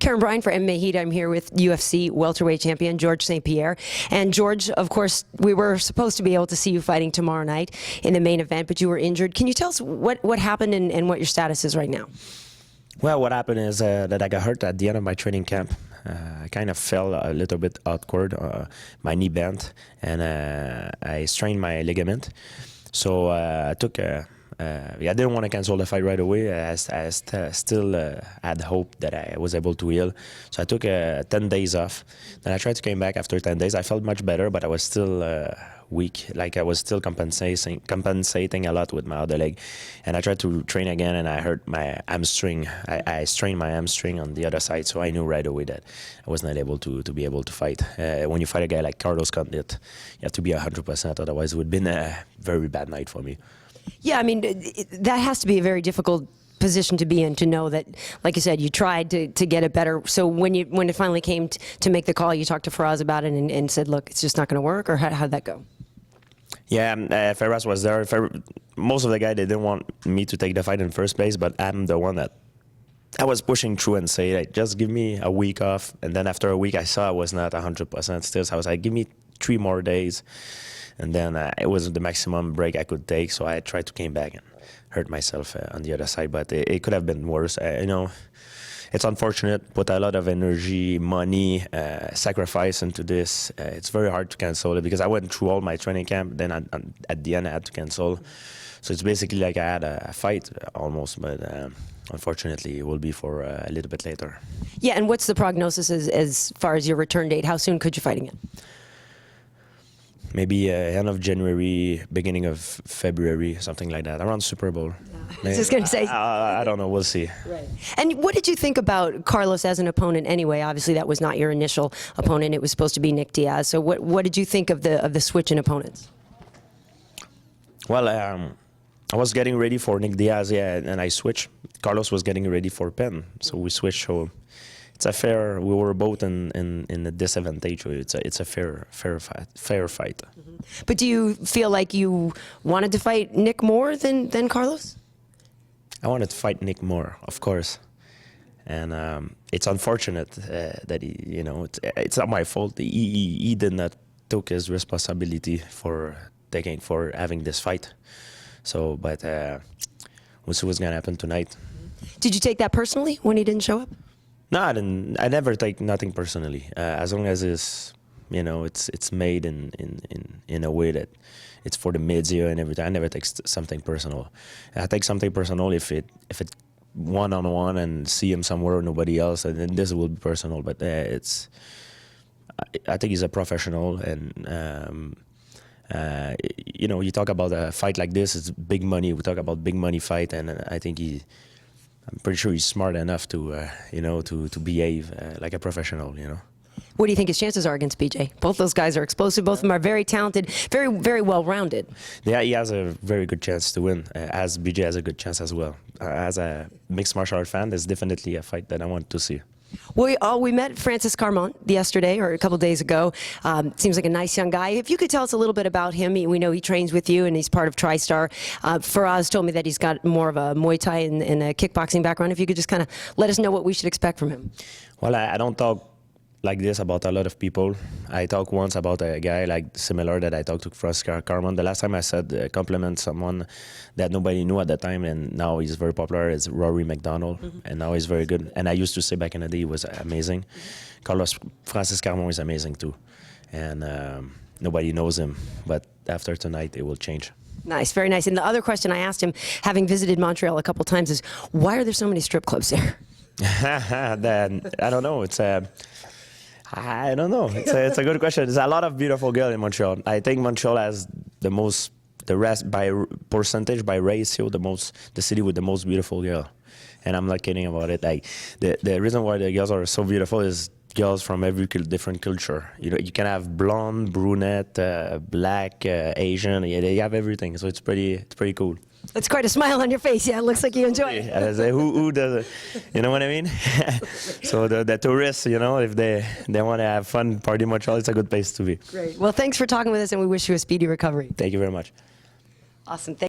Karyn Bryant for MMA H.E.A.T. I'm here with UFC welterweight champion Georges St-Pierre. And George, of course, we were supposed to be able to see you fighting tomorrow night in the main event, but you were injured. Can you tell us what happened and what your status is right now? Well, what happened is that I got hurt at the end of my training camp. I kind of fell a little bit awkward. My knee bent, and I strained my ligament. So I took I didn't want to cancel the fight right away. I still had hope that I was able to heal. So I took 10 days off. Then I tried to come back after 10 days. I felt much better, but I was still weak. Like I was still compensating a lot with my other leg. And I tried to train again, and I hurt my hamstring. I strained my hamstring on the other side, so I knew right away that I was not able to be able to fight. When you fight a guy like Carlos Condit, you have to be 100%, otherwise it would have been a very bad night for me. Yeah, I mean, that has to be a very difficult position to be in, to know that, like you said, you tried to get it better. So when it finally came to make the call, you talked to Faraz about it and said, look, it's just not going to work, or how'd that go? Yeah, Faraz was there. Most of the guys, they didn't want me to take the fight in the first place, but I'm the one that I was pushing through and say, like, just give me a week off. And then after a week, I saw I was not 100% still. So I was like, give me 3 more days. And then it was the maximum break I could take, so I tried to came back and hurt myself on the other side. But it could have been worse. You know, it's unfortunate. Put a lot of energy, money, sacrifice into this. It's very hard to cancel it because I went through all my training camp. Then at the end, I had to cancel. So it's basically like I had a fight almost, but unfortunately, it will be for a little bit later. Yeah, and what's the prognosis as far as your return date? How soon could you fight again? Maybe end of January, beginning of February, something like that, around Super Bowl. I was just going to say. I don't know. We'll see. Right. And what did you think about Carlos as an opponent anyway? Obviously, that was not your initial opponent. It was supposed to be Nick Diaz. So what did you think of the switch in opponents? Well, I was getting ready for Nick Diaz, yeah, and I switched. Carlos was getting ready for Penn, so we switched. So it's a fair. We were both in a disadvantage. It's a fair fight. Mm-hmm. But do you feel like you wanted to fight Nick more than Carlos? I wanted to fight Nick more, of course, and it's unfortunate that he, you know, it's not my fault. He did not took his responsibility for having this fight. So, but we'll see what's gonna happen tonight. Did you take that personally when he didn't show up? No, I didn't. I never take nothing personally. As long as it's, you know, it's made in a way that it's for the media and everything. I never take something personal. I take something personal if it one-on-one and see him somewhere, nobody else, and then this will be personal. But I think he's a professional, and you know, you talk about a fight like this, it's big money. We talk about big money fight, and I think I'm pretty sure he's smart enough to, you know, to behave like a professional, you know. What do you think his chances are against BJ? Both those guys are explosive. Both of them are very talented, very, very well-rounded. Yeah, he has a very good chance to win, as BJ has a good chance as well. As a mixed martial art fan, there's definitely a fight that I want to see. Well, we met Francis Carmont yesterday, or a couple of days ago. Seems like a nice young guy. If you could tell us a little bit about him. We know he trains with you, and he's part of TriStar. Faraz told me that he's got more of a Muay Thai and a kickboxing background. If you could just kind of let us know what we should expect from him. Well, I don't talk like this about a lot of people. I talked once about a guy like similar that I talked to Francis Carmont. The last time I said compliment someone that nobody knew at the time, and now he's very popular, is Rory McDonald, and now he's very good. And I used to say back in the day he was amazing. Francis Carmont is amazing too, and nobody knows him, but after tonight it will change. Nice, very nice. And the other question I asked him, having visited Montreal a couple times, is why are there so many strip clubs there? I don't know. I don't know. It's a good question. There's a lot of beautiful girls in Montreal. I think Montreal has the rest by percentage, by ratio, the city with the most beautiful girl. And I'm not kidding about it. Like the reason why the girls are so beautiful is girls from every different culture. You know, you can have blonde, brunette, black, Asian. Yeah, they have everything. So it's pretty cool. That's quite a smile on your face. Yeah, it looks like you enjoy it. Who does it? You know what I mean? So the tourists, you know, if they want to have fun, party Montreal, it's a good place to be. Great. Well, thanks for talking with us, and we wish you a speedy recovery. Thank you very much. Awesome.